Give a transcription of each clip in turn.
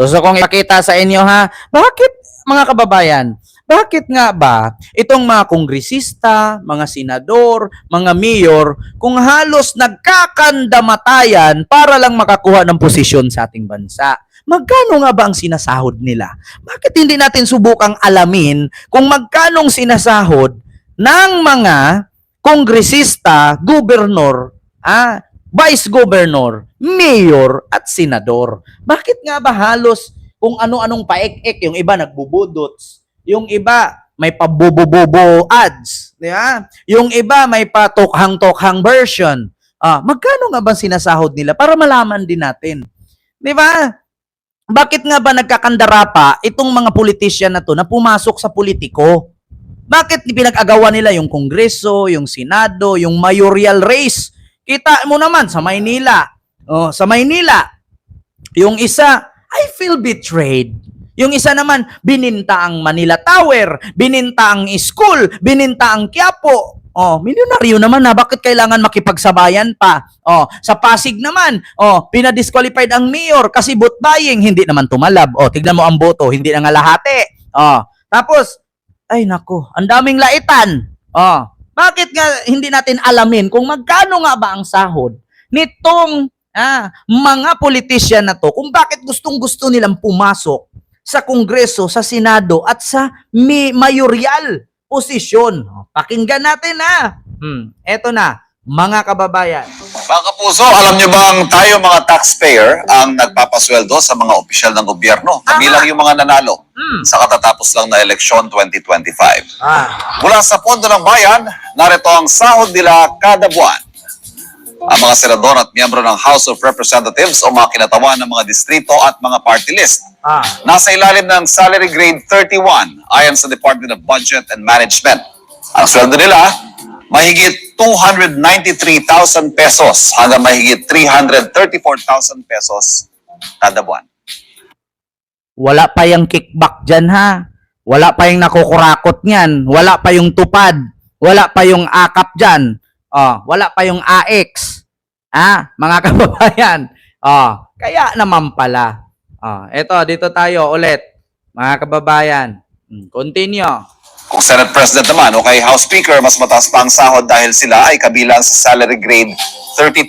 Gusto kong ipakita sa inyo ha, bakit mga kababayan, bakit nga ba itong mga kongresista, mga senador, mga mayor, kung halos nagkakandamatayan para lang makakuha ng posisyon sa ating bansa? Magkano nga ba ang sinasahod nila? Bakit hindi natin subukang alamin kung magkanong sinasahod ng mga kongresista, gobernur, vice governor, mayor at senador? Bakit nga ba halos kung ano-anong paek-ek, yung iba nagbubudots, yung iba may pabububobo ads, di ba? Yung iba may patokhang-tokhang version. Magkano nga ba sinasahod nila para malaman din natin? Di ba? Bakit nga ba nagkakandara pa itong mga politician na to na pumasok sa politiko? Bakit pinag-agawan nila yung kongreso, yung senado, yung mayoral race? Kita mo naman sa Maynila. Sa Maynila, yung isa, I feel betrayed. Yung isa naman, bininta ang Manila Tower, bininta ang school, bininta ang Quiapo. Milyonaryo naman na, bakit kailangan makipagsabayan pa? Sa Pasig naman, pinadisqualified ang mayor kasi vote buying, hindi naman tumalab. Tignan mo ang boto, hindi na nga lahati. Tapos, ay nako, ang daming laitan. Bakit nga hindi natin alamin kung magkano nga ba ang sahod nitong mga politician na to, kung bakit gustong-gusto nilang pumasok sa Kongreso, sa Senado at sa mayoral posisyon? Pakinggan natin Eto na, mga kababayan. Mga kapuso, alam nyo bang tayo mga taxpayer ang nagpapasweldo sa mga opisyal ng gobyerno? Kabilang yung mga nanalo sa katatapos lang na eleksyon 2025. Mula sa pondo ng bayan, narito ang sahod nila kada buwan. Ang mga senador at miyembro ng House of Representatives o mga kinatawan ng mga distrito at mga party list nasa ilalim ng Salary Grade 31 ayon sa Department of Budget and Management. Ang sweldo nila, mahigit 293,000 pesos hanggang mahigit 334,000 pesos kada buwan. Wala pa yung kickback dyan wala pa yung nakukurakot niyan, wala pa yung tupad, wala pa yung akap dyan. Wala pa yung AX. Mga kababayan. Kaya naman pala. Dito tayo ulit. Mga kababayan. Continue. Kung Senate President naman o kay House Speaker, mas mataas pa ang sahod dahil sila ay kabilang sa Salary Grade 32.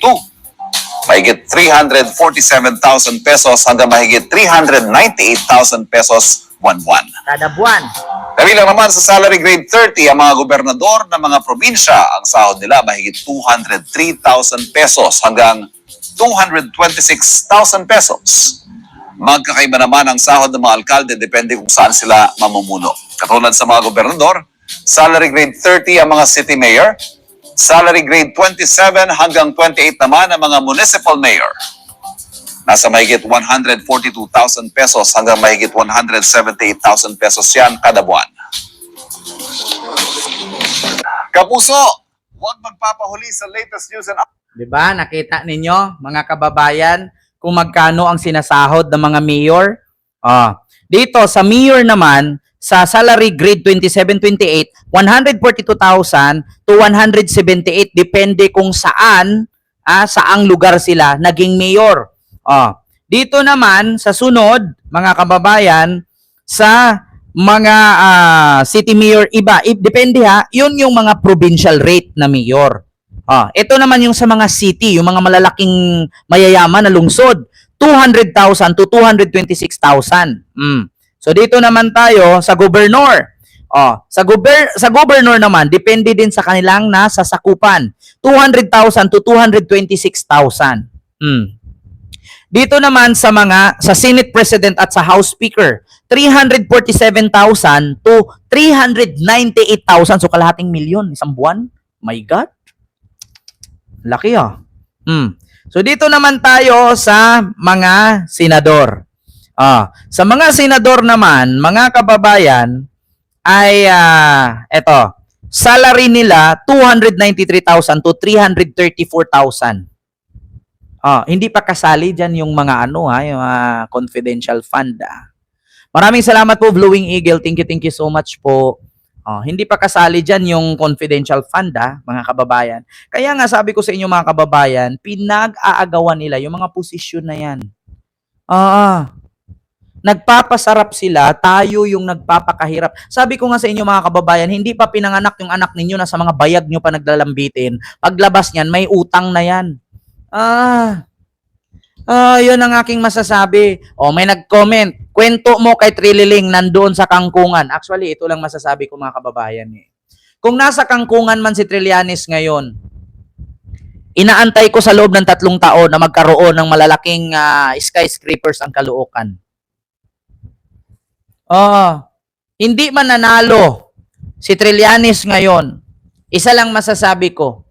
Mahigit 347,000 pesos hanggang mahigit 398,000 pesos buwan-buwan. Kada buwan. Kabilang naman sa Salary Grade 30, ang mga gobernador ng mga probinsya, ang sahod nila mahigit 203,000 pesos hanggang 226,000 pesos. Magkakaiba naman ang sahod ng mga alkalde depende kung saan sila mamumuno. Katulad sa mga gobernador, Salary Grade 30 ang mga city mayor, Salary Grade 27 hanggang 28 naman ang mga municipal mayor. Nasa mahigit 142,000 pesos hanggang mahigit 178,000 pesos yan kada buwan. Kapuso, huwag magpapahuli sa latest news and Diba? Nakita ninyo, mga kababayan, kung magkano ang sinasahod ng mga mayor? Dito, sa mayor naman, sa salary grade 27-28, 142,000 to 178, depende kung saan, saang lugar sila naging mayor. Dito naman, sa sunod, mga kababayan, sa mga city mayor, iba, depende yun yung mga provincial rate na mayor. Ito naman yung sa mga city, yung mga malalaking mayayaman na lungsod, 200,000 to 226,000. So dito naman tayo sa gobernur. Sa gobernur naman, depende din sa kanilang nasa sakupan, 200,000 to 226,000. Dito naman sa Senate President at sa House Speaker, 347,000 to 398,000. So kalahating milyon, isang buwan. My God. Laki So dito naman tayo sa mga senador. Sa mga senador naman, mga kababayan, ay eto, salary nila 293,000 to 334,000. Hindi pa kasali diyan yung mga yung mga confidential fund. Maraming salamat po, Blowing Eagle. Thank you so much po. Hindi pa kasali dyan yung confidential fund, mga kababayan. Kaya nga sabi ko sa inyo, mga kababayan, pinag-aagawan nila yung mga posisyon na yan. Nagpapasarap sila, tayo yung nagpapakahirap. Sabi ko nga sa inyo mga kababayan, hindi pa pinanganak yung anak ninyo na sa mga bayag nyo pa naglalambitin. Paglabas niyan, may utang na yan. Yun ang aking masasabi. May nag-comment. Kwento mo kay Trililing nandoon sa Kangkungan. Actually, ito lang masasabi ko mga kababayan. Kung nasa Kangkungan man si Trillanes ngayon, inaantay ko sa loob ng 3 taon na magkaroon ng malalaking skyscrapers ang Caloocan. Hindi man nanalo si Trillanes ngayon, isa lang masasabi ko,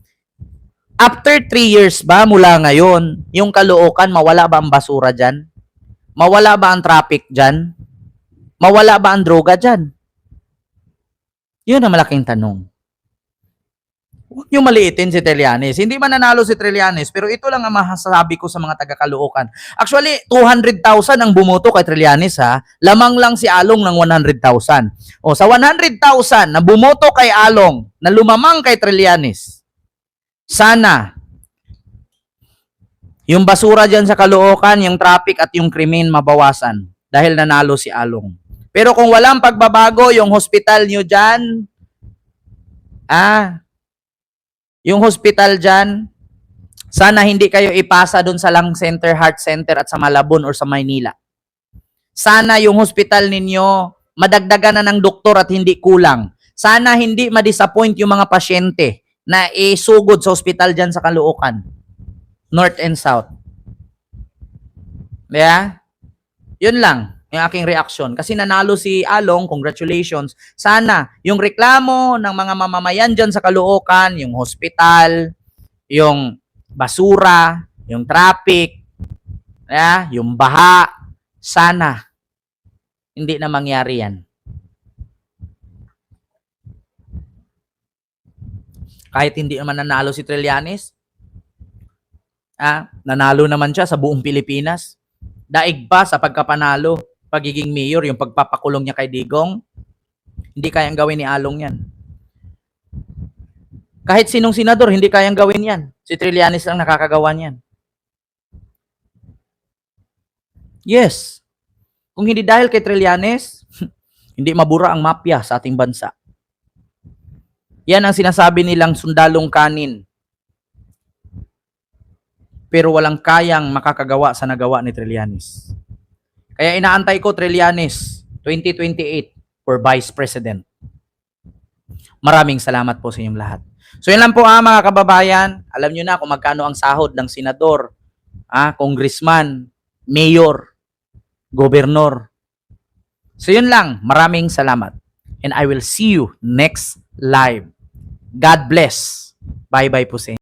after 3 years ba mula ngayon, yung Caloocan, mawala ba ang basura dyan? Mawala ba ang traffic dyan? Mawala ba ang droga dyan? Yun ang malaking tanong. Huwag nyo maliitin si Trillanes. Hindi man nanalo si Trillanes, pero ito lang ang masasabi ko sa mga taga-Caloocan. Actually, 200,000 ang bumoto kay Trillanes ha. Lamang lang si Along ng 100,000. Sa 100,000 na bumoto kay Along, na lumamang kay Trillanes, sana yung basura dyan sa Caloocan, yung traffic at yung krimen mabawasan dahil nanalo si Along. Pero kung walang pagbabago, yung hospital nyo dyan, yung hospital dyan, sana hindi kayo ipasa dun sa Lung Center, Heart Center at sa Malabon or sa Maynila. Sana yung hospital ninyo, madagdagan na ng doktor at hindi kulang. Sana hindi ma-disappoint yung mga pasyente na isugod sa hospital dyan sa Caloocan, North and South. Yeah? Yun lang yung aking reaksyon. Kasi nanalo si Along, congratulations. Sana yung reklamo ng mga mamamayan dyan sa Caloocan, yung hospital, yung basura, yung traffic, yung baha, sana hindi na mangyari yan. Kahit hindi naman nanalo si Trillanes, nanalo naman siya sa buong Pilipinas. Daig pa sa pagkapanalo, pagiging mayor, yung pagpapakulong niya kay Digong, hindi kayang gawin ni Along yan. Kahit sinong senador, hindi kayang gawin yan. Si Trillanes lang nakakagawa niyan. Yes. Kung hindi dahil kay Trillanes, hindi mabura ang mafia sa ating bansa. Yan ang sinasabi nilang sundalong kanin. Pero walang kayang makakagawa sa nagawa ni Trillanes. Kaya inaantay ko Trillanes 2028 for Vice President. Maraming salamat po sa inyong lahat. So yun lang po mga kababayan. Alam nyo na kung magkano ang sahod ng senador, congressman, mayor, gobernur. So yun lang. Maraming salamat. And I will see you next live. God bless. Bye-bye po sa inyo.